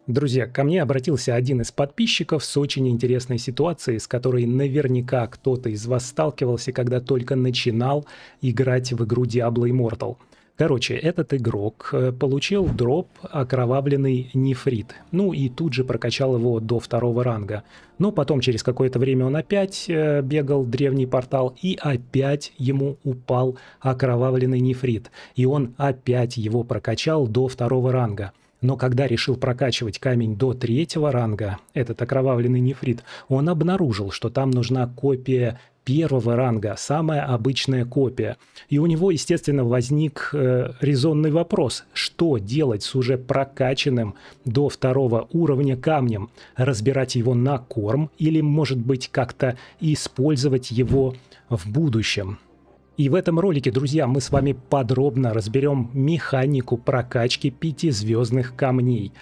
Друзья, ко мне обратился один из подписчиков с очень интересной ситуацией, с которой наверняка кто-то из вас сталкивался, когда только начинал играть в игру Diablo Immortal. Короче, этот игрок получил дроп окровавленный нефрит, ну и тут же прокачал его до 2 ранга. Но потом через какое-то время он опять бегал в древний портал, и опять ему упал окровавленный нефрит, и он опять его прокачал до 2 ранга. Но когда решил прокачивать камень до 3 ранга, этот окровавленный нефрит, он обнаружил, что там нужна копия 1 ранга, самая обычная копия. И у него, естественно, возник резонный вопрос, что делать с уже прокачанным до 2 уровня камнем? Разбирать его на корм или, может быть, как-то использовать его в будущем? И в этом ролике, друзья, мы с вами подробно разберем механику прокачки 5-звездных камней.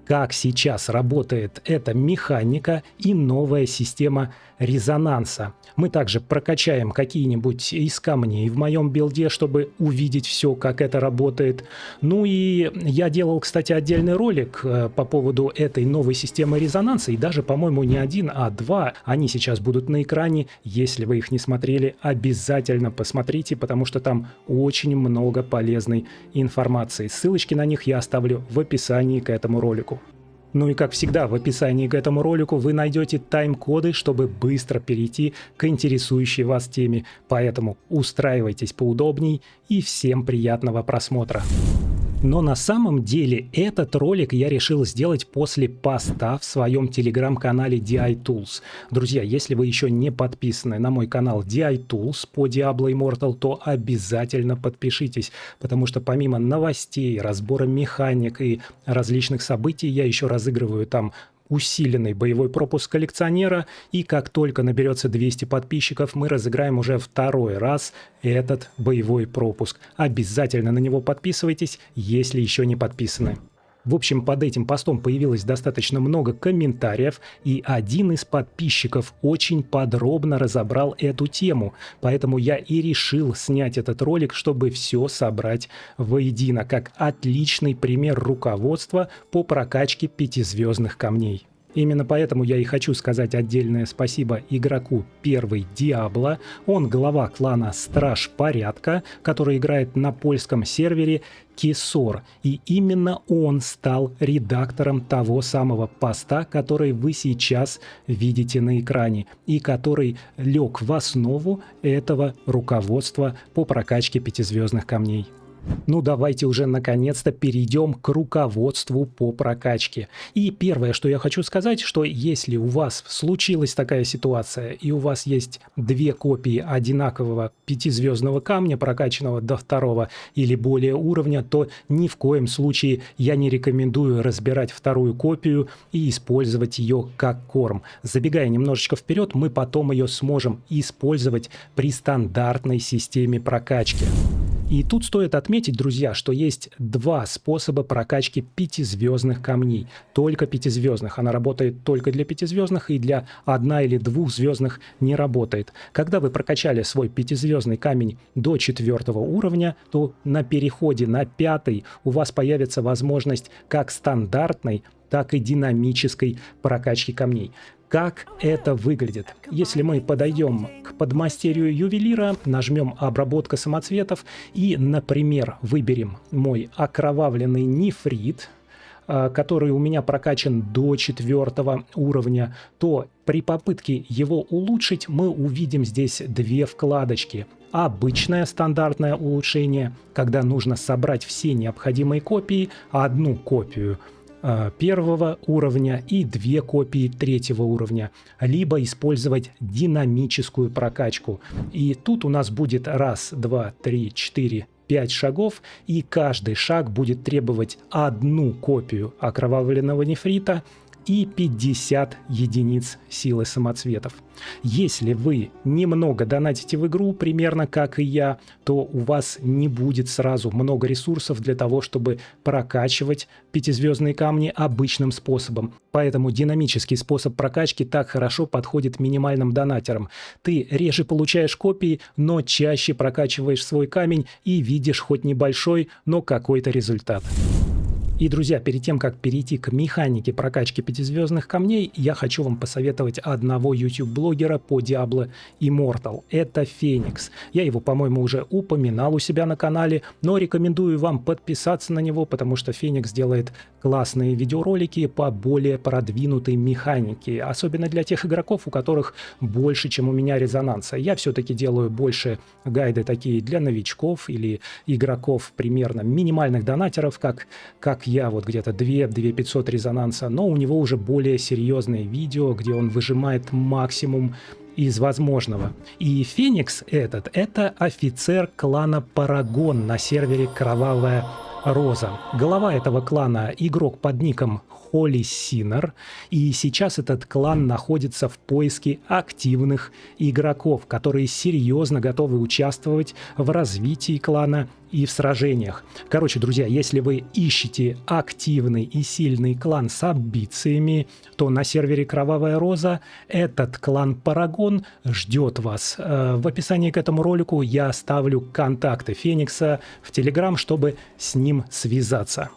Как сейчас работает эта механика и новая система резонанса. Мы также прокачаем какие-нибудь из камней в моем билде, чтобы увидеть все, как это работает. Ну и я делал, кстати, отдельный ролик по поводу этой новой системы резонанса. И даже, по-моему, не один, а 2. Они сейчас будут на экране. Если вы их не смотрели, обязательно посмотрите, потому что там очень много полезной информации. Ссылочки на них я оставлю в описании к этому ролику. Ну и как всегда, в описании к этому ролику вы найдете тайм-коды, чтобы быстро перейти к интересующей вас теме. Поэтому устраивайтесь поудобней и всем приятного просмотра. Но на самом деле этот ролик я решил сделать после поста в своем телеграм-канале DI Tools. Друзья, если вы еще не подписаны на мой канал DI Tools по Diablo Immortal, то обязательно подпишитесь, потому что помимо новостей, разбора механик и различных событий, я еще разыгрываю там усиленный боевой пропуск коллекционера, и как только наберется 200 подписчиков, мы разыграем уже 2-й раз этот боевой пропуск. Обязательно на него подписывайтесь, если еще не подписаны. В общем, под этим постом появилось достаточно много комментариев, и один из подписчиков очень подробно разобрал эту тему, поэтому я и решил снять этот ролик, чтобы все собрать воедино, как отличный пример руководства по прокачке 5-звездных камней. Именно поэтому я и хочу сказать отдельное спасибо игроку первый Диабло. Он глава клана Страж Порядка, который играет на польском сервере Кесор. И именно он стал редактором того самого поста, который вы сейчас видите на экране, и который лег в основу этого руководства по прокачке 5-звездных камней. Ну давайте уже наконец-то перейдем к руководству по прокачке. И первое, что я хочу сказать, что если у вас случилась такая ситуация, и у вас есть 2 копии одинакового 5-звездного камня, прокачанного до 2 или более уровня, то ни в коем случае я не рекомендую разбирать 2-ю копию и использовать ее как корм. Забегая немножечко вперед, мы потом ее сможем использовать при стандартной системе прокачки. И тут стоит отметить, друзья, что есть 2 способа прокачки 5-звездных камней. Только 5-звездных. Она работает только для 5-звездных, и для 1- или 2-звездных не работает. Когда вы прокачали свой 5-звездный камень до 4 уровня, то на переходе на 5 у вас появится возможность как стандартной, так и динамической прокачки камней. Как это выглядит? Если мы подойдем к подмастерью ювелира, нажмем «Обработка самоцветов» и, например, выберем мой окровавленный нефрит, который у меня прокачан до 4 уровня, то при попытке его улучшить мы увидим здесь 2 вкладочки. Обычное стандартное улучшение, когда нужно собрать все необходимые копии, 1 копию 1 уровня и 2 копии 3 уровня, либо использовать динамическую прокачку. И тут у нас будет 1, 2, 3, 4, 5 шагов, и каждый шаг будет требовать 1 копию окровавленного нефрита и 50 единиц силы самоцветов. Если вы немного донатите в игру, примерно как и я, то у вас не будет сразу много ресурсов для того, чтобы прокачивать 5-звездные камни обычным способом. Поэтому динамический способ прокачки так хорошо подходит минимальным донатерам. Ты реже получаешь копии, но чаще прокачиваешь свой камень и видишь хоть небольшой, но какой-то результат. И, друзья, перед тем, как перейти к механике прокачки пятизвездных камней, я хочу вам посоветовать одного YouTube-блогера по Diablo Immortal. Это Феникс. Я его, по-моему, уже упоминал у себя на канале, но рекомендую вам подписаться на него, потому что Феникс делает классные видеоролики по более продвинутой механике, особенно для тех игроков, у которых больше, чем у меня, резонанса. Я все-таки делаю больше гайды такие для новичков или игроков примерно минимальных донатеров, как я, вот где-то 2500 резонанса, но у него уже более серьезные видео, где он выжимает максимум из возможного. И Феникс это офицер клана Парагон на сервере Кровавая Роза. Глава этого клана — игрок под ником Холли Синер, и сейчас этот клан находится в поиске активных игроков, которые серьезно готовы участвовать в развитии клана и в сражениях. Короче, друзья, если вы ищете активный и сильный клан с амбициями, то на сервере Кровавая Роза этот клан Парагон ждет вас. В описании к этому ролику я оставлю контакты Феникса в Telegram, чтобы с ним связаться.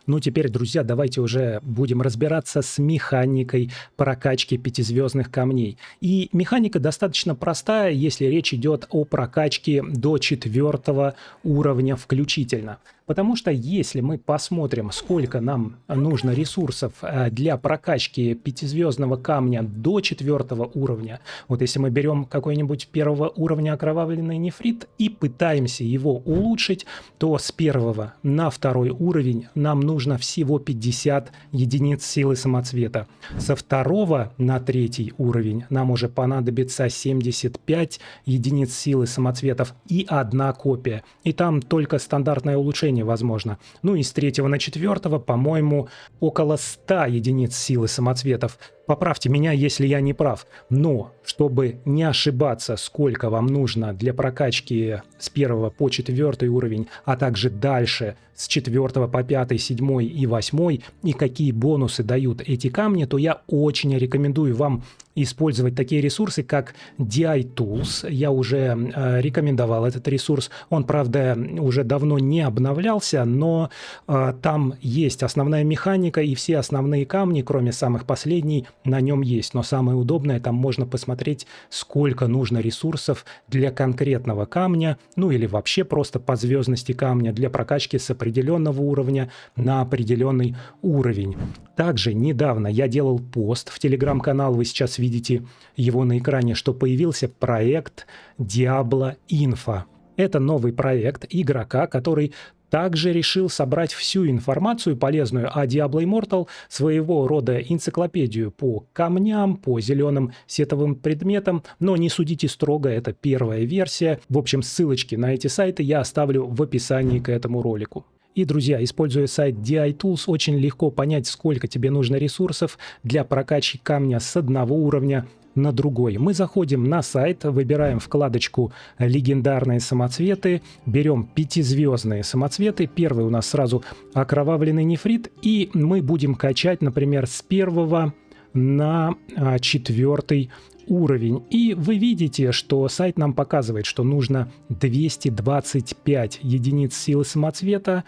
Ну, теперь, друзья, давайте уже будем разбираться с механикой прокачки пятизвездных камней. И механика достаточно простая, если речь идет о прокачке до 4 уровня включительно. Потому что если мы посмотрим, сколько нам нужно ресурсов для прокачки пятизвездного камня до 4 уровня, вот если мы берем какой-нибудь 1 уровня окровавленный нефрит и пытаемся его улучшить, то с 1 на 2 уровень нам нужно всего 50 единиц силы самоцвета. Со 2 на 3 уровень нам уже понадобится 75 единиц силы самоцветов и 1 копия. И там только стандартное улучшение возможно. Ну и с 3 на 4, по-моему, около 100 единиц силы самоцветов. Поправьте меня, если я не прав. Но, чтобы не ошибаться, сколько вам нужно для прокачки с 1 по 4 уровень, а также дальше с 4 по 5, 7 и 8, и какие бонусы дают эти камни, то я очень рекомендую вам использовать такие ресурсы, как DI Tools. Я уже рекомендовал этот ресурс. Он, правда, уже давно не обновлялся, но там есть основная механика, и все основные камни, кроме самых последних, на нем есть. Но самое удобное, там можно посмотреть, сколько нужно ресурсов для конкретного камня, ну или вообще просто по звездности камня для прокачки с определенного уровня на определенный уровень. Также недавно я делал пост в телеграм-канал, вы сейчас видите его на экране, что появился проект Diablo Info. Это новый проект игрока, который также решил собрать всю информацию полезную о Diablo Immortal, своего рода энциклопедию по камням, по зеленым сетовым предметам, но не судите строго, это первая версия. В общем, ссылочки на эти сайты я оставлю в описании к этому ролику. И, друзья, используя сайт DI Tools, очень легко понять, сколько тебе нужно ресурсов для прокачки камня с одного уровня на другой. Мы заходим на сайт, выбираем вкладочку «Легендарные самоцветы», берем пятизвездные самоцветы. Первый у нас сразу окровавленный нефрит, и мы будем качать, например, с 1 на 4 уровень. И вы видите, что сайт нам показывает, что нужно 225 единиц силы самоцвета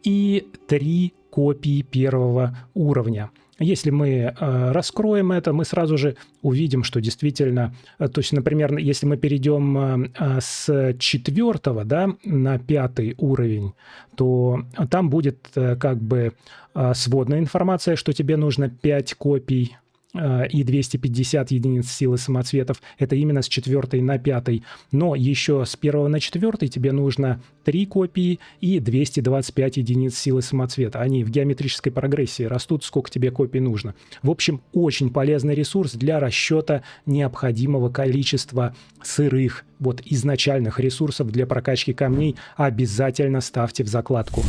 и 3 копии 1 уровня. Если мы раскроем это, мы сразу же увидим, что действительно, то есть, например, если мы перейдем с 4, да, на 5 уровень, то там будет как бы сводная информация, что тебе нужно 5 копий и 250 единиц силы самоцветов. Это именно с 4 на 5. Но еще с 1 на 4 тебе нужно 3 копии и 225 единиц силы самоцвета. Они в геометрической прогрессии растут, сколько тебе копий нужно. В общем, очень полезный ресурс для расчета необходимого количества сырых, вот изначальных ресурсов для прокачки камней. Обязательно ставьте в закладку.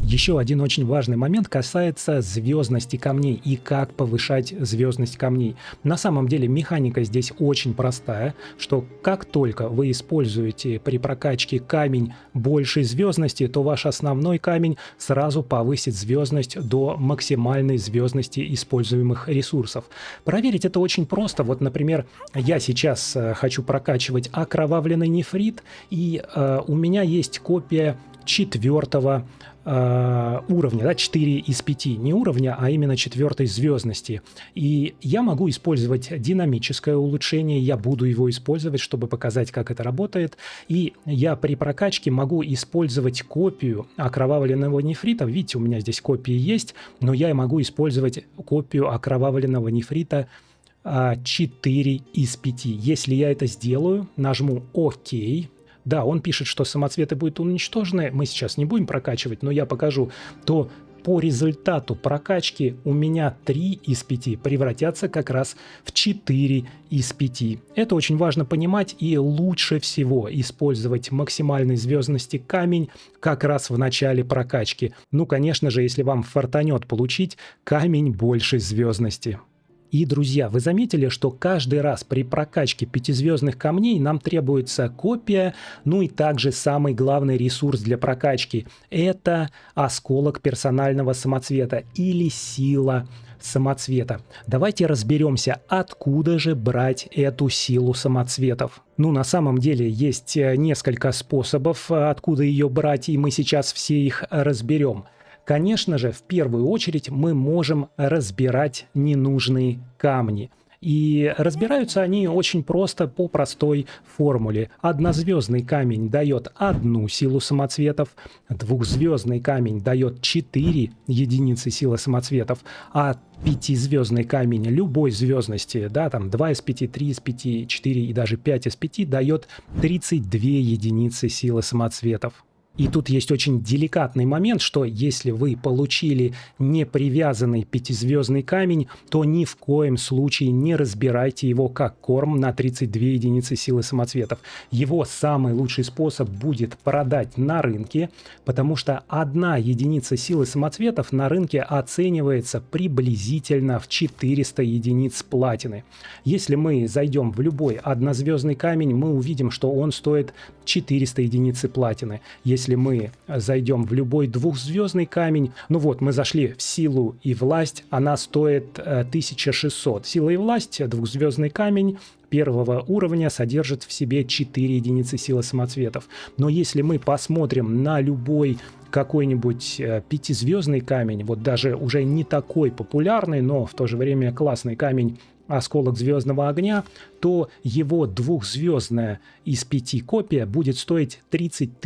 Еще один очень важный момент касается звездности камней и как повышать звездность камней. На самом деле механика здесь очень простая, что как только вы используете при прокачке камень большей звездности, то ваш основной камень сразу повысит звездность до максимальной звездности используемых ресурсов. Проверить это очень просто. Вот, например, я сейчас хочу прокачивать окровавленный нефрит, и у меня есть копия 4 уровня, да, 4 из 5, не уровня, а именно 4 звездности. И я могу использовать динамическое улучшение, я буду его использовать, чтобы показать, как это работает. И я при прокачке могу использовать копию окровавленного нефрита. Видите, у меня здесь копии есть, но я могу использовать копию окровавленного нефрита 4 из 5. Если я это сделаю, нажму ОК. Да, он пишет, что самоцветы будут уничтожены. Мы сейчас не будем прокачивать, но я покажу. То по результату прокачки у меня 3 из 5 превратятся как раз в 4 из 5. Это очень важно понимать, и лучше всего использовать максимальной звездности камень как раз в начале прокачки. Ну, конечно же, если вам фартанет получить камень большей звездности. И, друзья, вы заметили, что каждый раз при прокачке 5-звездных камней нам требуется копия, ну и также самый главный ресурс для прокачки – это осколок персонального самоцвета или сила самоцвета. Давайте разберемся, откуда же брать эту силу самоцветов. Ну, на самом деле есть несколько способов, откуда ее брать, и мы сейчас все их разберем. Конечно же, в первую очередь мы можем разбирать ненужные камни. И разбираются они очень просто по простой формуле. Однозвездный камень дает 1 силу самоцветов, двухзвездный камень дает 4 единицы силы самоцветов, а 5-звездный камень любой звездности, да, там 2 из 5, 3 из 5, 4 и даже 5 из 5 дает 32 единицы силы самоцветов. И тут есть очень деликатный момент, что если вы получили непривязанный 5-звездный камень, то ни в коем случае не разбирайте его как корм на 32 единицы силы самоцветов. Его самый лучший способ будет продать на рынке, потому что 1 единица силы самоцветов на рынке оценивается приблизительно в 400 единиц платины. Если мы зайдем в любой однозвездный камень, мы увидим, что он стоит 400 единиц платины. Если мы зайдем в любой двухзвездный камень, ну вот, мы зашли в силу и власть, она стоит 1600. Сила и власть, двухзвездный камень первого уровня содержит в себе 4 единицы силы самоцветов. Но если мы посмотрим на любой какой-нибудь 5-звездный камень, вот даже уже не такой популярный, но в то же время классный камень, осколок звездного огня, то его двухзвездная из 5 копия будет стоить 30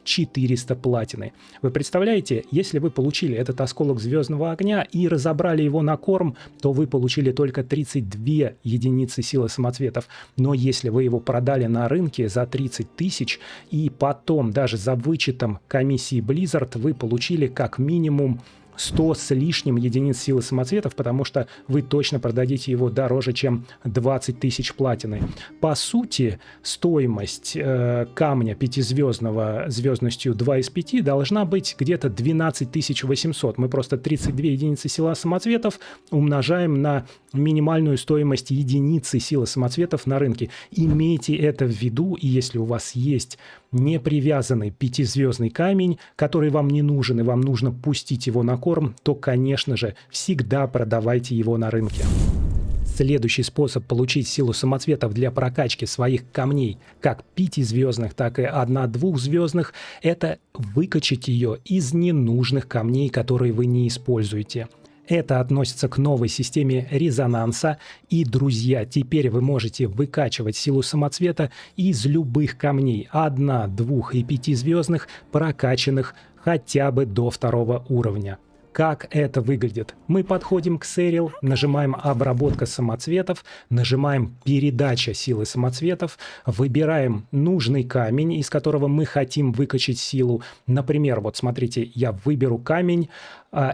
400 платины. Вы представляете, если вы получили этот осколок звездного огня и разобрали его на корм, то вы получили только 32 единицы силы самоцветов. Но если вы его продали на рынке за 30 тысяч и потом даже за вычетом комиссии Blizzard вы получили как минимум 100 с лишним единиц силы самоцветов, потому что вы точно продадите его дороже, чем 20 тысяч платины. По сути, стоимость камня 5-звездного звездностью 2 из 5 должна быть где-то 12 800. Мы просто 32 единицы силы самоцветов умножаем на минимальную стоимость единицы силы самоцветов на рынке. Имейте это в виду, и если у вас есть непривязанный 5-звездный камень, который вам не нужен, и вам нужно пустить его на корм, то, конечно же, всегда продавайте его на рынке. Следующий способ получить силу самоцветов для прокачки своих камней, как 5-звездных, так и 1-2-звездных, это выкачать ее из ненужных камней, которые вы не используете. Это относится к новой системе резонанса. И, друзья, теперь вы можете выкачивать силу самоцвета из любых камней 1, 2 и 5-звездных, прокачанных хотя бы до 2 уровня. Как это выглядит? Мы подходим к Сэрил, нажимаем «Обработка самоцветов», нажимаем «Передача силы самоцветов», выбираем нужный камень, из которого мы хотим выкачать силу. Например, вот смотрите, я выберу камень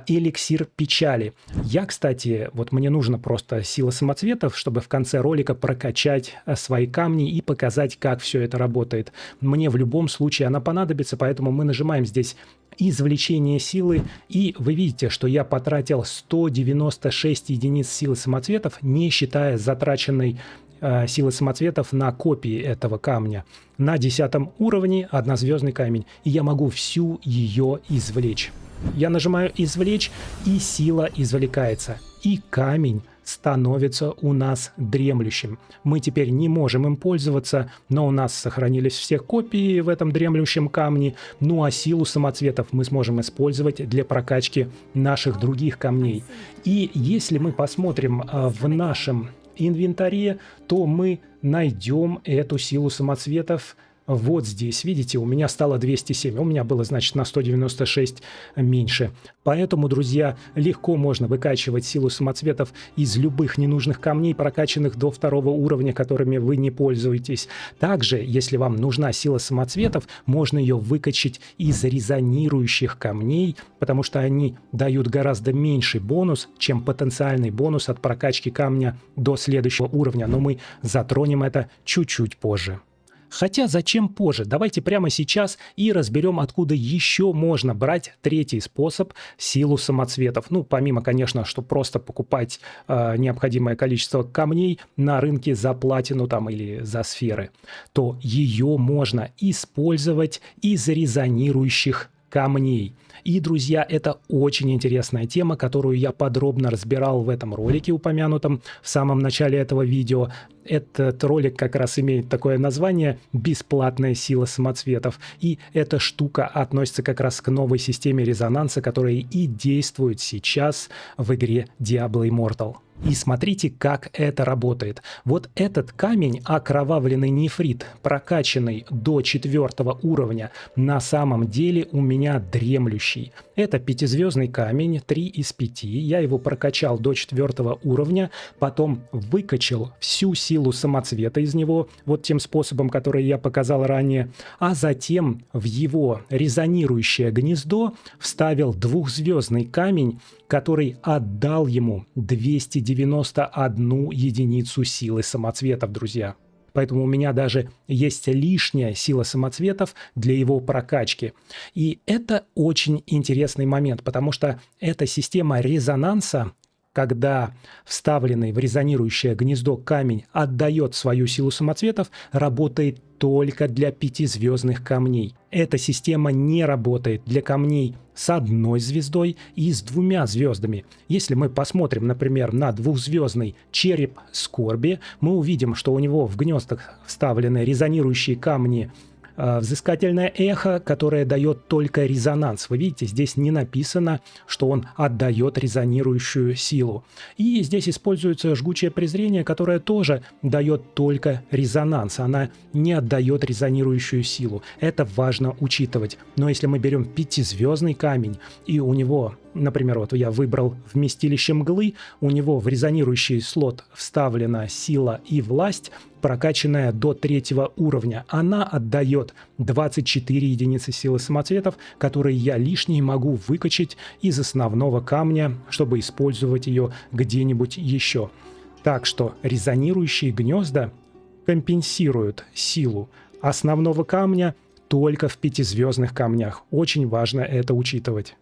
«Эликсир печали». Я, кстати, вот мне нужно просто сила самоцветов, чтобы в конце ролика прокачать свои камни и показать, как все это работает. Мне в любом случае она понадобится, поэтому мы нажимаем здесь «Извлечение силы», и вы видите, что я потратил 196 единиц силы самоцветов, не считая затраченной силы самоцветов на копии этого камня. На 10 уровне 1-звездный камень, и я могу всю ее извлечь. Я нажимаю «Извлечь», и сила извлекается. И камень становится у нас дремлющим. Мы теперь не можем им пользоваться, но у нас сохранились все копии в этом дремлющем камне, ну а силу самоцветов мы сможем использовать для прокачки наших других камней. И если мы посмотрим в нашем инвентаре, то мы найдем эту силу самоцветов вот здесь. Видите, у меня стало 207, у меня было, значит, на 196 меньше. Поэтому, друзья, легко можно выкачивать силу самоцветов из любых ненужных камней, прокачанных до 2-го уровня, которыми вы не пользуетесь. Также, если вам нужна сила самоцветов, можно ее выкачать из резонирующих камней, потому что они дают гораздо меньший бонус, чем потенциальный бонус от прокачки камня до следующего уровня. Но мы затронем это чуть-чуть позже. Хотя зачем позже? Давайте прямо сейчас и разберем, откуда еще можно брать третий способ силу самоцветов. Ну, помимо, конечно, что просто покупать необходимое количество камней на рынке за платину там или за сферы, то ее можно использовать из резонирующих камней. И, друзья, это очень интересная тема, которую я подробно разбирал в этом ролике, упомянутом в самом начале этого видео. Этот ролик как раз имеет такое название «Бесплатная сила самоцветов». И эта штука относится как раз к новой системе резонанса, которая и действует сейчас в игре Diablo Immortal. И смотрите, как это работает. Вот этот камень, окровавленный нефрит, прокачанный до 4-го уровня, на самом деле у меня дремлющий. Это 5-звездный камень, 3 из 5. Я его прокачал до 4-го уровня, потом выкачал всю силу самоцвета из него, вот тем способом, который я показал ранее, а затем в его резонирующее гнездо вставил 2-звездный камень, который отдал ему 291 единицу силы самоцветов, друзья. Поэтому у меня даже есть лишняя сила самоцветов для его прокачки. И это очень интересный момент, потому что эта система резонанса, когда вставленный в резонирующее гнездо камень отдает свою силу самоцветов, работает только для 5-звездных камней. Эта система не работает для камней с 1 звездой и с 2 звездами. Если мы посмотрим, например, на 2-звездный череп скорби, мы увидим, что у него в гнездах вставлены резонирующие камни, взыскательное эхо, которое дает только резонанс. Вы видите, здесь не написано, что он отдает резонирующую силу. И здесь используется жгучее презрение, которое тоже дает только резонанс. Она не отдает резонирующую силу. Это важно учитывать. Но если мы берем 5-звездный камень, и у него, например, вот я выбрал вместилище мглы, у него в резонирующий слот вставлена сила и власть, прокачанная до 3-го уровня. Она отдает 24 единицы силы самоцветов, которые я лишние могу выкачать из основного камня, чтобы использовать ее где-нибудь еще. Так что резонирующие гнезда компенсируют силу основного камня только в 5-звездных камнях. Очень важно это учитывать.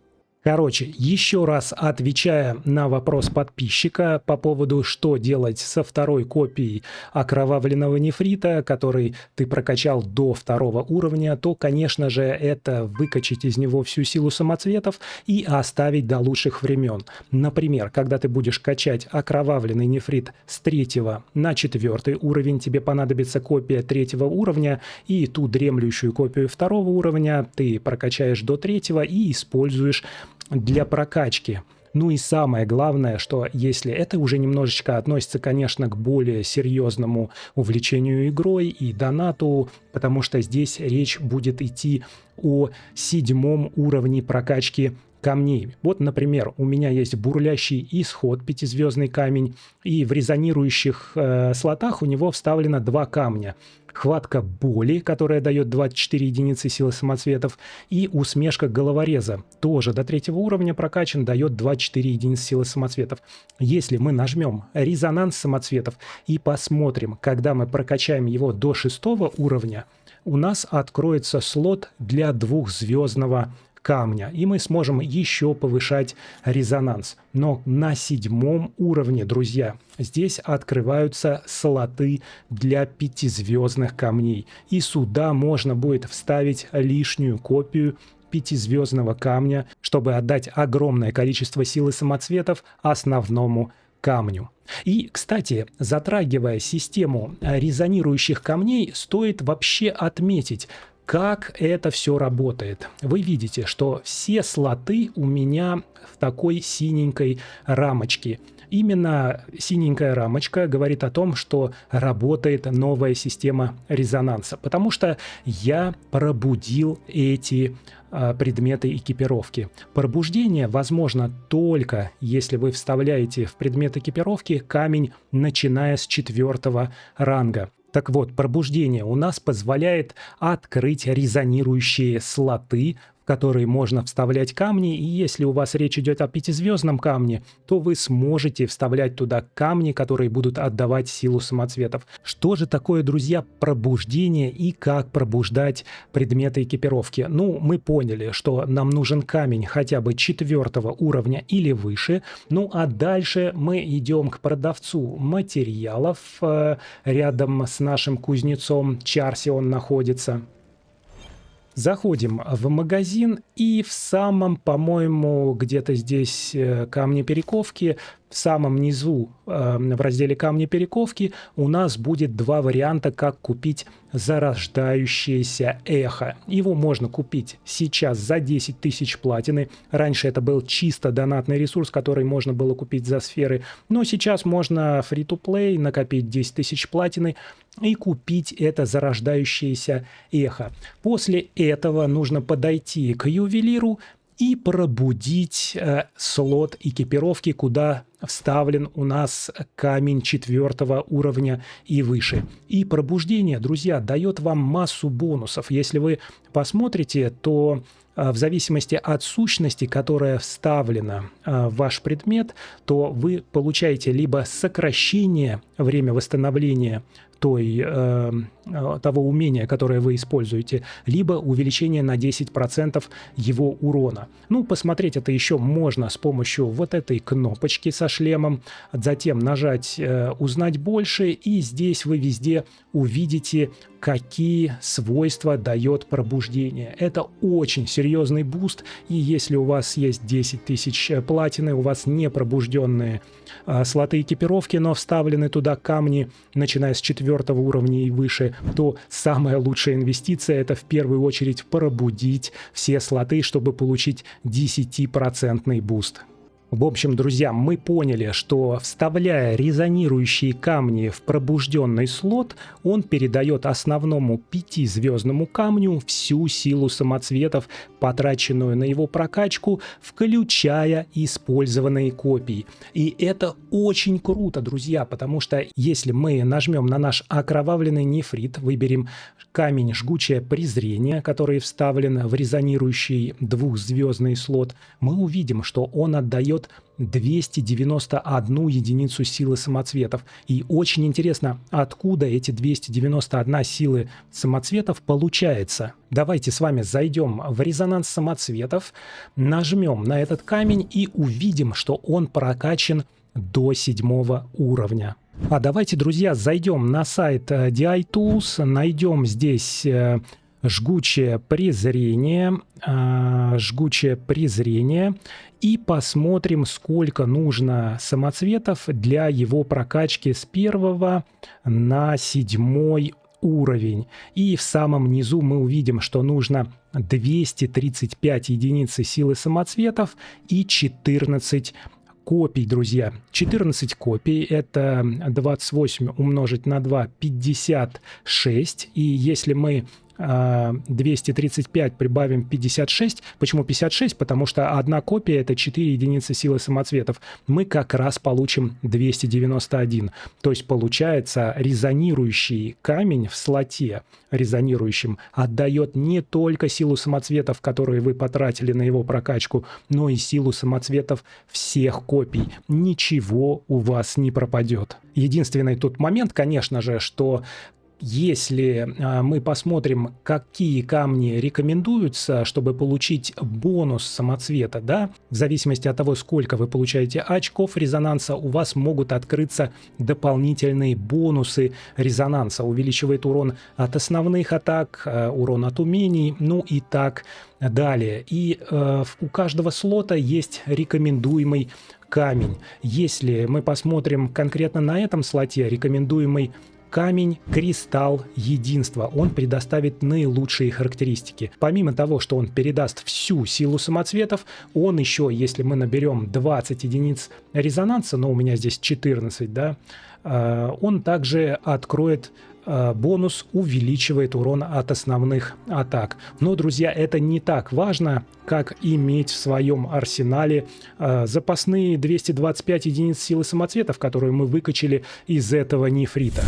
Короче, еще раз отвечая на вопрос подписчика по поводу, что делать со 2-й копией окровавленного нефрита, который ты прокачал до 2-го уровня, то, конечно же, это выкачать из него всю силу самоцветов и оставить до лучших времен. Например, когда ты будешь качать окровавленный нефрит с 3-го на 4-й уровень, тебе понадобится копия 3-го уровня, и ту дремлющую копию 2-го уровня ты прокачаешь до 3-го и используешь для прокачки. Ну и самое главное, что если это уже немножечко относится, конечно, к более серьезному увлечению игрой и донату, потому что здесь речь будет идти о 7-м уровне прокачки камней. Вот, например, у меня есть бурлящий исход, 5-звездный камень, и в резонирующих слотах у него вставлено 2 камня. Хватка боли, которая дает 24 единицы силы самоцветов, и усмешка головореза, тоже до 3-го уровня прокачан, дает 24 единицы силы самоцветов. Если мы нажмем резонанс самоцветов и посмотрим, когда мы прокачаем его до 6-го уровня, у нас откроется слот для 2-звездного камня, и мы сможем еще повышать резонанс. Но на 7-м уровне, друзья, здесь открываются слоты для 5-звездных камней, и сюда можно будет вставить лишнюю копию 5-звездного камня, чтобы отдать огромное количество силы самоцветов основному камню. И, кстати, затрагивая систему резонирующих камней, стоит вообще отметить, как это все работает. Вы видите, что все слоты у меня в такой синенькой рамочке. Именно синенькая рамочка говорит о том, что работает новая система резонанса, потому что я пробудил эти предметы экипировки. Пробуждение возможно только если вы вставляете в предмет экипировки камень, начиная с 4 ранга. Так вот, пробуждение у нас позволяет открыть резонирующие слоты, в которые можно вставлять камни, и если у вас речь идет о 5-звездном камне, то вы сможете вставлять туда камни, которые будут отдавать силу самоцветов. Что же такое, друзья, пробуждение и как пробуждать предметы экипировки? Ну, мы поняли, что нам нужен камень хотя бы 4 уровня или выше, ну а дальше мы идем к продавцу материалов, рядом с нашим кузнецом Чарси он находится. Заходим в магазин, и в самом, по-моему, где-то здесь камни перековки, в самом низу в разделе камни перековки у нас будет 2 варианта, как купить зарождающееся эхо. Его можно купить сейчас за 10 тысяч платины. Раньше это был чисто донатный ресурс, который можно было купить за сферы. Но сейчас можно free-to-play накопить 10 тысяч платины и купить это зарождающееся эхо. После этого нужно подойти к ювелиру и пробудить слот экипировки, куда вставлен у нас камень 4 уровня и выше. И пробуждение, друзья, дает вам массу бонусов. Если вы посмотрите, то в зависимости от сущности, которая вставлена в ваш предмет, то вы получаете либо сокращение время восстановления того умения, которое вы используете, либо увеличение на 10% его урона. Ну, посмотреть это еще можно с помощью вот этой кнопочки со шлемом, затем нажать «Узнать больше», и здесь вы везде увидите, какие свойства дает пробуждение. Это очень серьезный буст, и если у вас есть 10 тысяч платины, у вас не пробужденные слоты экипировки, но вставлены туда камни, начиная с 4 уровня и выше, то самая лучшая инвестиция — это в первую очередь пробудить все слоты, чтобы получить 10% буст. В общем, друзья, мы поняли, что вставляя резонирующие камни в пробужденный слот, он передает основному 5-звездному камню всю силу самоцветов, потраченную на его прокачку, включая использованные копии. И это очень круто, друзья, потому что если мы нажмем на наш окровавленный нефрит, выберем камень «Жгучее презрение», который вставлен в резонирующий 2-звездный слот, мы увидим, что он отдает 291 единицу силы самоцветов. И очень интересно, откуда эти 291 силы самоцветов получается. Давайте с вами зайдем в резонанс самоцветов, нажмем на этот камень и увидим, что он прокачан до 7 уровня. А давайте, друзья, зайдем на сайт DI Tools, найдем здесь жгучее презрение и посмотрим, сколько нужно самоцветов для его прокачки с 1 на 7 уровень. И в самом низу мы увидим, что нужно 235 единиц силы самоцветов и 14 копий, друзья. 14 копий — это 28 умножить на 2 — 56. И если мы 235 прибавим 56. Почему 56? Потому что одна копия — это 4 единицы силы самоцветов. Мы как раз получим 291. То есть получается, резонирующий камень в слоте резонирующим отдает не только силу самоцветов, которые вы потратили на его прокачку, но и силу самоцветов всех копий. Ничего у вас не пропадет. Единственный тут момент, конечно же, что Если мы посмотрим, какие камни рекомендуются, чтобы получить бонус самоцвета, да, в зависимости от того, сколько вы получаете очков резонанса, у вас могут открыться дополнительные бонусы резонанса. Увеличивает урон от основных атак, урон от умений, ну и так далее. И у каждого слота есть рекомендуемый камень. Если мы посмотрим конкретно на этом слоте, рекомендуемый камень «Кристалл Единства». Он предоставит наилучшие характеристики. Помимо того, что он передаст всю силу самоцветов, он еще, если мы наберем 20 единиц резонанса, но у меня здесь 14, да, он также откроет бонус, увеличивает урон от основных атак. Но, друзья, это не так важно, как иметь в своем арсенале запасные 225 единиц силы самоцветов, которые мы выкачали из этого нефрита.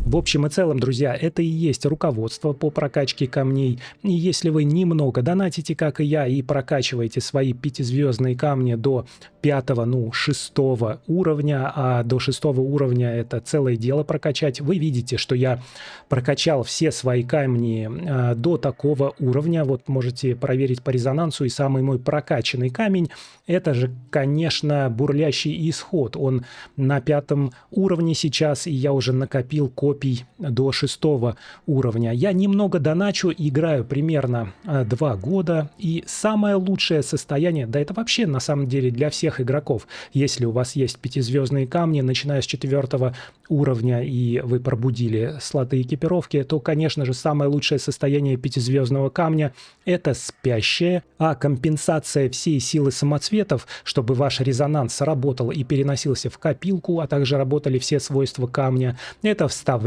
В общем и целом, друзья, это и есть руководство по прокачке камней. И если вы немного донатите, как и я, и прокачиваете свои 5-звездные камни до 5-го, ну, 6-го уровня, а до 6-го уровня это целое дело прокачать, вы видите, что я прокачал все свои камни до такого уровня. Вот можете проверить по резонансу, и самый мой прокачанный камень — это же, конечно, бурлящий исход. Он на 5-м уровне сейчас, и я уже накопил копий до 6-го уровня. Я немного доначу, играю примерно 2 года, и самое лучшее состояние, да это вообще на самом деле для всех игроков, если у вас есть 5-звездные камни, начиная с 4-го уровня, и вы пробудили слоты экипировки, то, конечно же, самое лучшее состояние 5-звездного камня — это спящее, а компенсация всей силы самоцветов, чтобы ваш резонанс работал и переносился в копилку, а также работали все свойства камня, это вставлять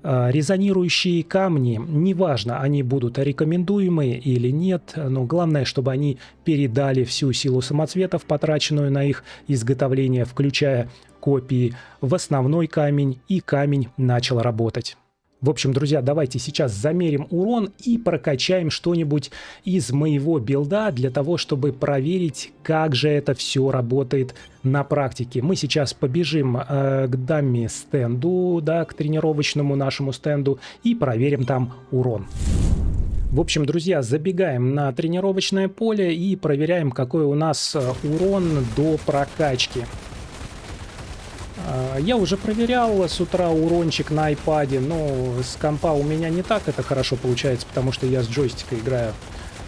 резонирующие камни. Неважно, они будут рекомендуемые или нет, но главное, чтобы они передали всю силу самоцветов, потраченную на их изготовление, включая копии, в основной камень, и камень начал работать. В общем, друзья, давайте сейчас замерим урон и прокачаем что-нибудь из моего билда для того, чтобы проверить, как же это все работает на практике. Мы сейчас побежим к дамми-стенду, да, к тренировочному нашему стенду, и проверим там урон. В общем, друзья, забегаем на тренировочное поле и проверяем, какой у нас урон до прокачки. Я уже проверял с утра урончик на айпаде, но с компа у меня не так это хорошо получается, потому что я с джойстика играю.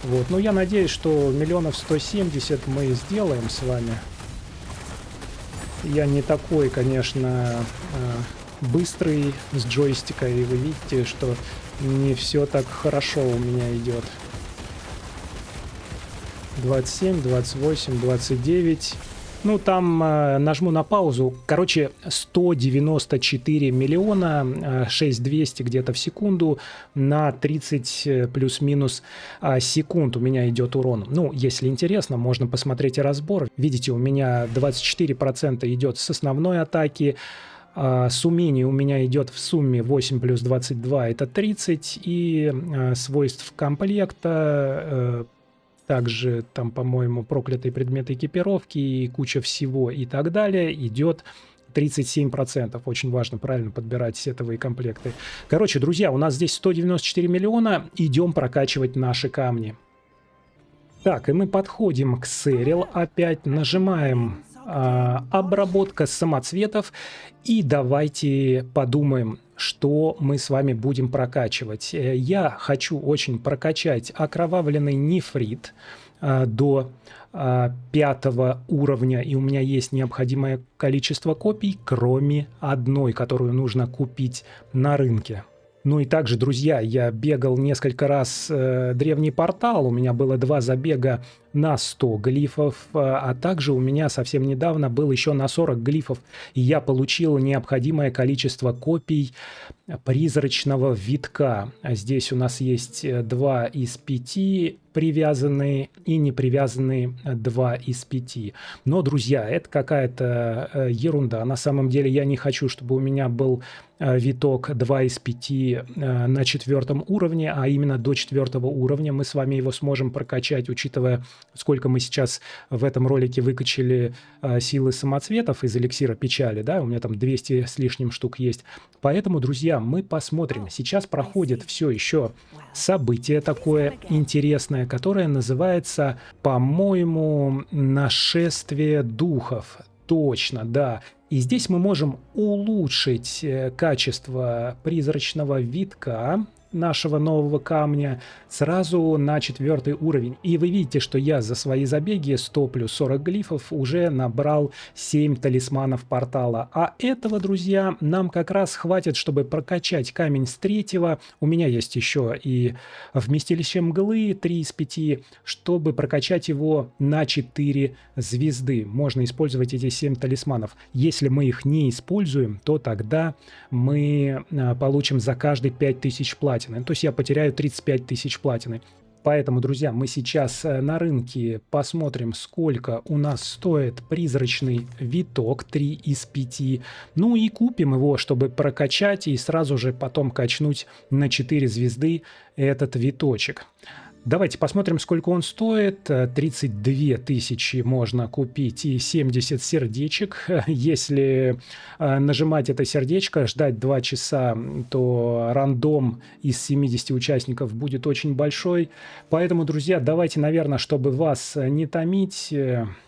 Вот. Но я надеюсь, что 170 000 мы сделаем с вами. Я не такой, конечно, быстрый с джойстика, и вы видите, что не все так хорошо у меня идет. 27, 28, 29... Ну, там нажму на паузу. Короче, 194 миллиона 6200 где-то в секунду на 30 плюс-минус секунд у меня идет урон. Ну, если интересно, можно посмотреть и разбор. Видите, у меня 24% идет с основной атаки. С умений у меня идет в сумме 8 плюс 22 это 30. И свойств комплекта... Также там, по-моему, проклятые предметы экипировки и куча всего и так далее идет 37%. Очень важно правильно подбирать сетовые комплекты. Короче, друзья, у нас здесь 194 миллиона. Идем прокачивать наши камни. Так, и мы подходим к Сэрил. Опять нажимаем обработка самоцветов. И давайте подумаем, что мы с вами будем прокачивать. Я хочу очень прокачать окровавленный нефрит до 5-го уровня, и у меня есть необходимое количество копий, кроме одной, которую нужно купить на рынке. Ну и также, друзья, я бегал несколько раз древний портал, у меня было 2 забега на 100 глифов, а также у меня совсем недавно был еще на 40 глифов, и я получил необходимое количество копий призрачного витка. Здесь у нас есть 2 из 5 привязанные и не привязанные 2 из 5. Но, друзья, это какая-то ерунда. На самом деле я не хочу, чтобы у меня был виток 2 из 5 на 4-м уровне, а именно до 4-го уровня мы с вами его сможем прокачать, учитывая сколько мы сейчас в этом ролике выкачали силы самоцветов из эликсира печали, да, у меня там 200 с лишним штук есть. Поэтому, друзья, мы посмотрим. Сейчас проходит все еще событие такое интересное, которое называется, по-моему, «Нашествие духов». Точно, да. И здесь мы можем улучшить качество призрачного витка нашего нового камня сразу на 4 уровень. И вы видите, что я за свои забеги 100 плюс 40 глифов уже набрал 7 талисманов портала. А этого, друзья, нам как раз хватит, чтобы прокачать камень с 3-го. У меня есть еще и вместилище мглы 3 из 5, чтобы прокачать его на 4 звезды. Можно использовать эти 7 талисманов. Если мы их не используем, то тогда мы получим за каждый 5000 платины. То есть я потеряю 35 тысяч платины. Поэтому, друзья, мы сейчас на рынке посмотрим, сколько у нас стоит призрачный виток 3 из 5. Ну и купим его, чтобы прокачать и сразу же потом качнуть на 4 звезды этот виточек. Давайте посмотрим, сколько он стоит. 32 тысячи можно купить и 70 сердечек. Если нажимать это сердечко, ждать 2 часа, то рандом из 70 участников будет очень большой. Поэтому, друзья, давайте, наверное, чтобы вас не томить,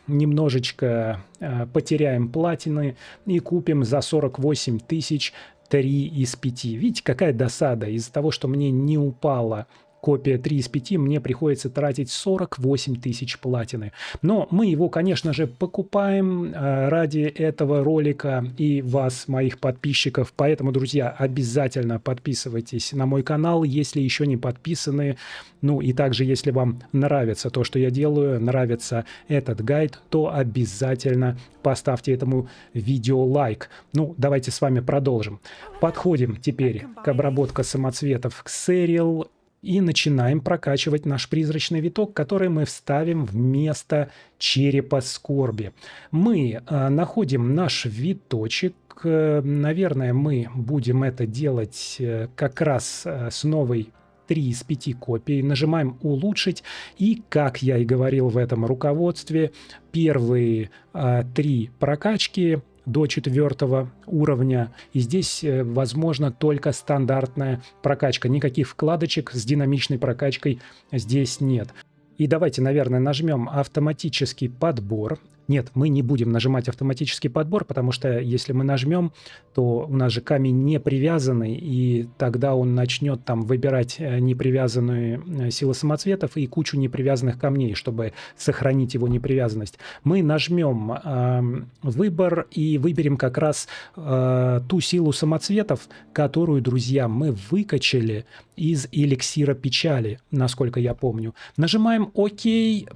немножечко потеряем платины и купим за 48 тысяч 3 из 5. Видите, какая досада. Из-за того, что мне не упала копия 3 из 5, мне приходится тратить 48 тысяч платины. Но мы его, конечно же, покупаем ради этого ролика и вас, моих подписчиков. Поэтому, друзья, обязательно подписывайтесь на мой канал, если еще не подписаны. Ну и также, если вам нравится то, что я делаю, нравится этот гайд, то обязательно поставьте этому видео лайк. Ну, давайте с вами продолжим. Подходим теперь к обработке самоцветов Ксерил. И начинаем прокачивать наш призрачный виток, который мы вставим вместо черепа скорби. Мы находим наш виточек. Наверное, мы будем это делать как раз с новой 3 из 5 копий. Нажимаем «Улучшить». И, как я и говорил в этом руководстве, первые 3 прокачки до 4 уровня. И здесь возможно только стандартная прокачка. Никаких вкладочек с динамичной прокачкой здесь нет. И давайте, наверное, нажмем автоматический подбор. Нет, мы не будем нажимать автоматический подбор, потому что если мы нажмем, то у нас же камень не привязанный, и тогда он начнет там выбирать непривязанную силу самоцветов и кучу непривязанных камней, чтобы сохранить его непривязанность. Мы нажмем выбор и выберем как раз ту силу самоцветов, которую, друзья, мы выкачали из эликсира печали, насколько я помню. Нажимаем ОК.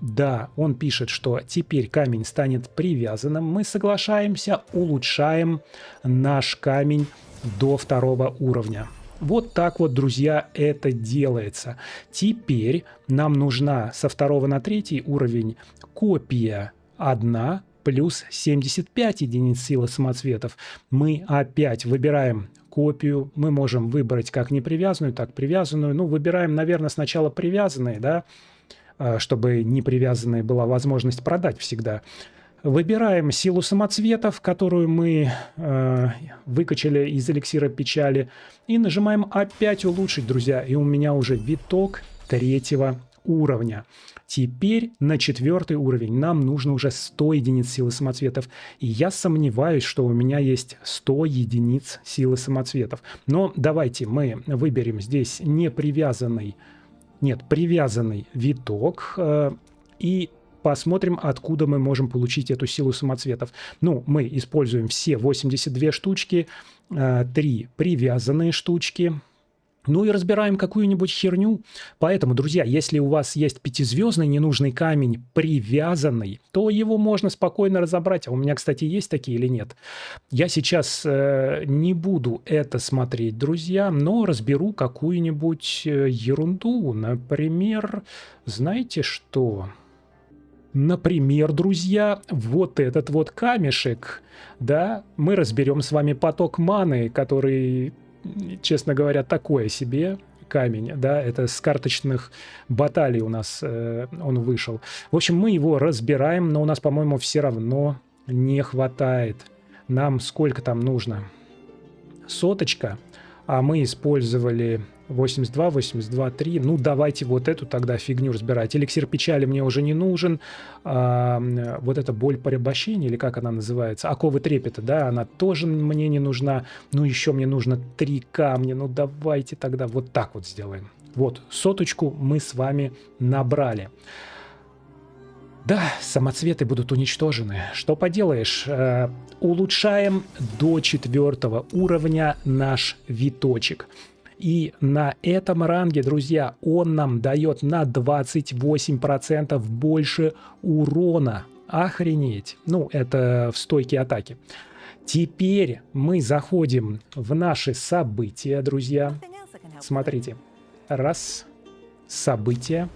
Да, он пишет, что теперь камень станет привязанным. Мы соглашаемся, улучшаем наш камень до 2 уровня. Вот так вот, друзья, это делается. Теперь нам нужна со 2 на 3 уровень копия 1 плюс 75 единиц силы самоцветов. Мы опять выбираем копию. Мы можем выбрать как непривязанную, так привязанную. Ну, выбираем, наверное, сначала привязанные, да, чтобы непривязанной была возможность продать всегда. Выбираем силу самоцветов, которую мы выкачали из эликсира печали. И нажимаем опять улучшить, друзья. И у меня уже виток 3 уровня. Теперь на 4 уровень нам нужно уже 100 единиц силы самоцветов. И я сомневаюсь, что у меня есть 100 единиц силы самоцветов. Но давайте мы выберем здесь привязанный виток и посмотрим, откуда мы можем получить эту силу самоцветов. Ну, мы используем все 82 штучки, 3 привязанные штучки. Ну и разбираем какую-нибудь херню. Поэтому, друзья, если у вас есть 5-звездный ненужный камень привязанный, то его можно спокойно разобрать. А у меня, кстати, есть такие или нет? Я сейчас не буду это смотреть, друзья, но разберу какую-нибудь ерунду. Например, знаете что? Например, друзья, вот этот вот камешек, да, мы разберем с вами поток маны, который, честно говоря, такое себе. камень, да, это с карточных баталий у нас он вышел. В общем, мы его разбираем, но у нас, по-моему, все равно не хватает. Нам сколько там нужно? Соточка, а мы использовали 82, 82, 3. Ну, давайте вот эту тогда фигню разбирать. Эликсир печали мне уже не нужен. Вот эта боль порабощения, или как она называется, оковы трепета, да, она тоже мне не нужна. Ну, еще мне нужно 3 камня. Ну, давайте тогда вот так вот сделаем. Вот, соточку мы с вами набрали. Да, самоцветы будут уничтожены. Что поделаешь? Улучшаем до 4 уровня наш виточек. И на этом ранге, друзья, он нам дает на 28% больше урона. Охренеть. Ну, это в стойке атаки. Теперь мы заходим в наши события, друзья. Смотрите. Раз. События.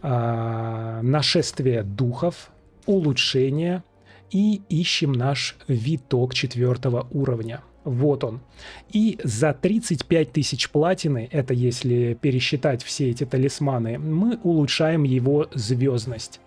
Нашествие духов. Улучшение. И ищем наш виток 4 уровня. Вот он. И за 35 тысяч платины, это если пересчитать все эти талисманы, мы улучшаем его звездность.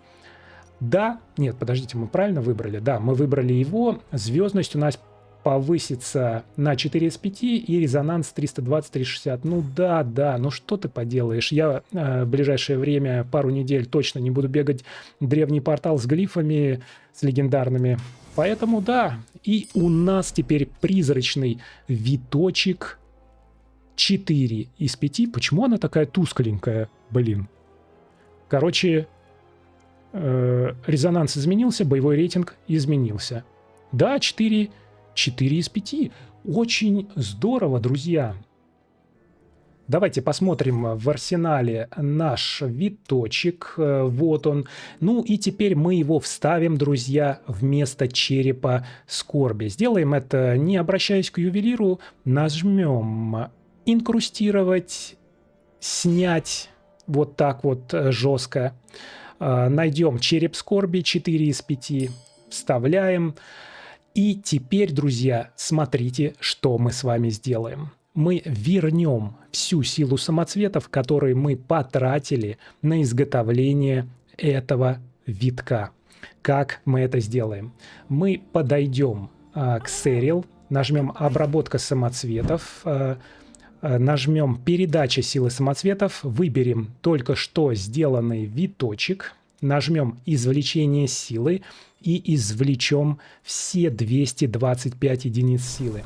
Да, нет, подождите, мы правильно выбрали? Да, мы выбрали его. Звездность у нас повысится на 4 из 5 и резонанс 320-360. Ну да, ну что ты поделаешь. Я в ближайшее время, пару недель точно не буду бегать древний портал с глифами, с легендарными. Поэтому да, и у нас теперь призрачный виточек 4 из 5. Почему она такая тускленькая? Блин. Короче, резонанс изменился, боевой рейтинг изменился. Да, 4 из 5. Очень здорово, друзья. Давайте посмотрим в арсенале наш виточек. Вот он. Ну и теперь мы его вставим, друзья, вместо черепа скорби. Сделаем это, не обращаясь к ювелиру. Нажмем инкрустировать, снять вот так вот жестко. Найдем череп скорби 4 из 5. Вставляем. И теперь, друзья, смотрите, что мы с вами сделаем. Мы вернем всю силу самоцветов, которые мы потратили на изготовление этого витка. Как мы это сделаем? Мы подойдем к Серил, нажмем «Обработка самоцветов», нажмем «Передача силы самоцветов», выберем только что сделанный виточек, нажмем «Извлечение силы» и извлечем все 225 единиц силы.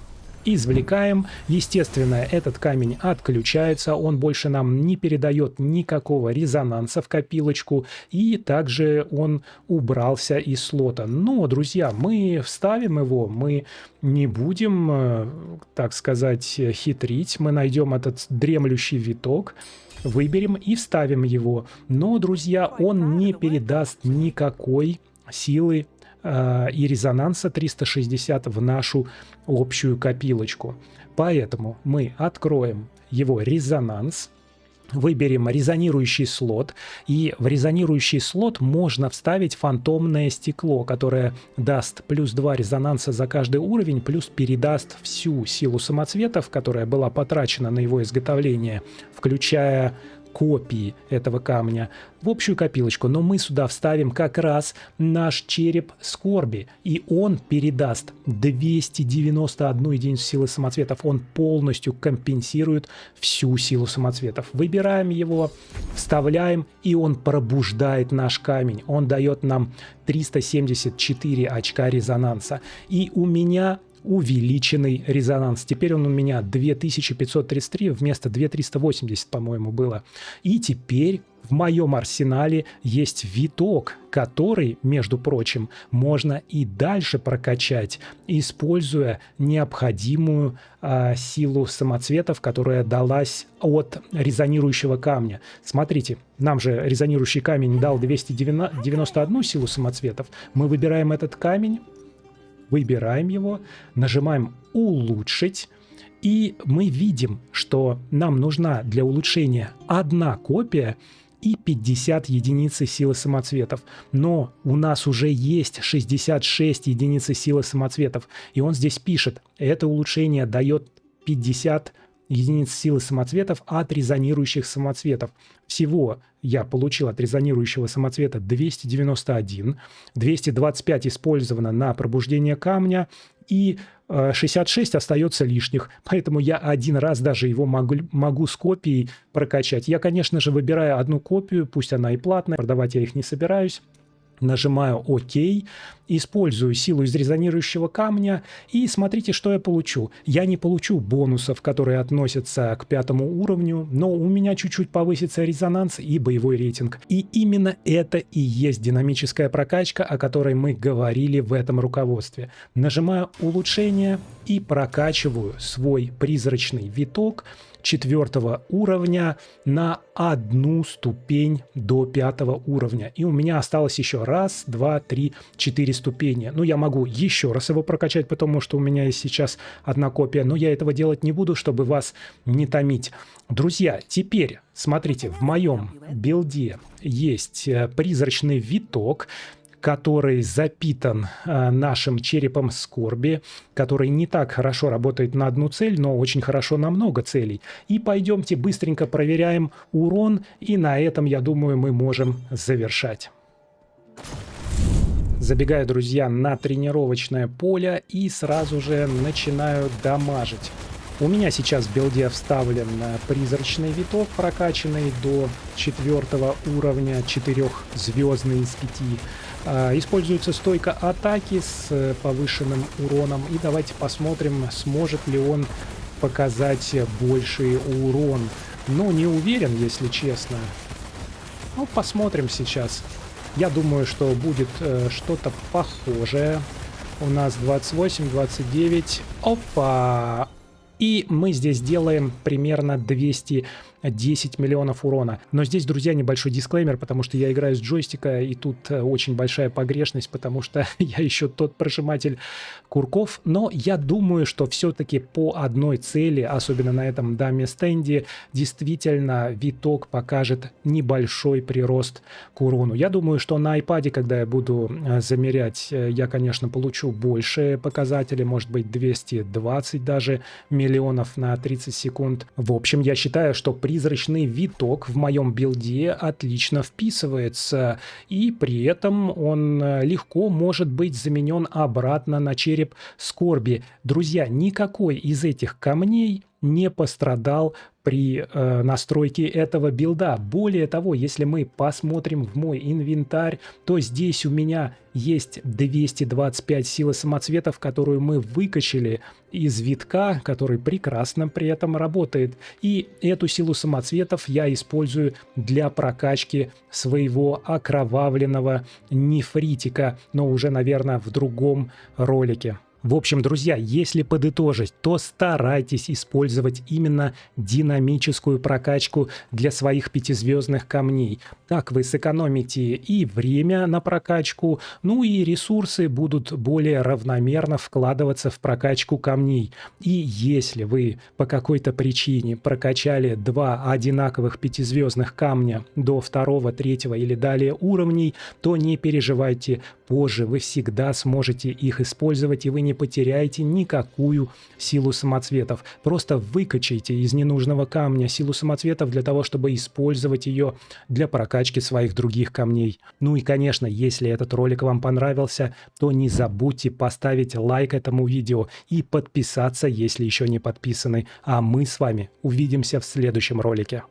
Извлекаем. Естественно, этот камень отключается, он больше нам не передает никакого резонанса в копилочку, и также он убрался из слота. Но, друзья, мы вставим его, мы не будем, так сказать, хитрить, мы найдем этот дремлющий виток, выберем и вставим его. Но, друзья, он не передаст никакой силы и резонанса 360 в нашу общую копилочку. Поэтому мы откроем его резонанс, выберем резонирующий слот, и в резонирующий слот можно вставить фантомное стекло, которое даст плюс 2 резонанса за каждый уровень, плюс передаст всю силу самоцветов, которая была потрачена на его изготовление, включая копии этого камня, в общую копилочку. Но мы сюда вставим как раз наш череп скорби, и он передаст 291 единицу силы самоцветов. Он полностью компенсирует всю силу самоцветов. Выбираем его, вставляем, и он пробуждает наш камень. Он дает нам 374 очка резонанса. И у меня увеличенный резонанс. Теперь он у меня 2533 вместо 2380, по-моему, было. И теперь в моем арсенале есть виток, который, между прочим, можно и дальше прокачать, используя необходимую силу самоцветов, которая далась от резонирующего камня. Смотрите, нам же резонирующий камень дал 291 силу самоцветов. Мы выбираем этот камень, выбираем его, нажимаем «Улучшить», и мы видим, что нам нужна для улучшения 1 копия и 50 единиц силы самоцветов. Но у нас уже есть 66 единиц силы самоцветов. И он здесь пишет, это улучшение дает 50 единиц силы самоцветов от резонирующих самоцветов. Всего я получил от резонирующего самоцвета 291, 225 использовано на пробуждение камня, и 66 остается лишних, поэтому я один раз даже его могу с копией прокачать. Я, конечно же, выбираю одну копию, пусть она и платная, продавать я их не собираюсь. Нажимаю ОК, использую силу из резонирующего камня, и смотрите, что я получу. Я не получу бонусов, которые относятся к 5 уровню, но у меня чуть-чуть повысится резонанс и боевой рейтинг. И именно это и есть динамическая прокачка, о которой мы говорили в этом руководстве. Нажимаю улучшение и прокачиваю свой призрачный виток 4 уровня на 1 ступень до 5 уровня. И у меня осталось еще 1, 2, 3, 4 ступени. Ну, я могу еще раз его прокачать, потому что у меня есть сейчас одна копия, но я этого делать не буду, чтобы вас не томить. Друзья, теперь, смотрите, в моем билде есть призрачный виток, который запитан нашим черепом скорби, который не так хорошо работает на одну цель, но очень хорошо на много целей. И пойдемте быстренько проверяем урон, и на этом, я думаю, мы можем завершать. Забегаю, друзья, на тренировочное поле и сразу же начинаю дамажить. У меня сейчас в билде вставлен призрачный виток, прокачанный до 4 уровня, 4-звездный из 5. Используется стойка атаки с повышенным уроном. И давайте посмотрим, сможет ли он показать больший урон. Но не уверен, если честно. Ну, посмотрим сейчас. Я думаю, что будет что-то похожее. У нас 28, 29. Опа! И мы здесь делаем примерно 210 миллионов урона. Но здесь, друзья, небольшой дисклеймер, потому что я играю с джойстика, и тут очень большая погрешность, потому что я еще тот прожиматель курков. Но я думаю, что все-таки по одной цели, особенно на этом даме-стенде, действительно виток покажет небольшой прирост к урону. Я думаю, что на iPad, когда я буду замерять, я, конечно, получу больше показателей, может быть 220 даже миллионов на 30 секунд. В общем, я считаю, что призрачный виток в моем билде отлично вписывается, и при этом он легко может быть заменен обратно на череп скорби. Друзья, никакой из этих камней не пострадал при настройке этого билда. Более того, если мы посмотрим в мой инвентарь, то здесь у меня есть 225 силы самоцветов, которую мы выкачали из витка, который прекрасно при этом работает. И эту силу самоцветов я использую для прокачки своего окровавленного нефритика, но уже, наверное, в другом ролике. В общем, друзья, если подытожить, то старайтесь использовать именно динамическую прокачку для своих 5-звездных камней. Так вы сэкономите и время на прокачку, ну и ресурсы будут более равномерно вкладываться в прокачку камней. И если вы по какой-то причине прокачали 2 одинаковых 5-звездных камня до 2, 3 или далее уровней, то не переживайте, позже вы всегда сможете их использовать, и вы не потеряете никакую силу самоцветов. Просто выкачайте из ненужного камня силу самоцветов для того, чтобы использовать ее для прокачки своих других камней. Ну и, конечно, если этот ролик вам понравился, то не забудьте поставить лайк этому видео и подписаться, если еще не подписаны. А мы с вами увидимся в следующем ролике.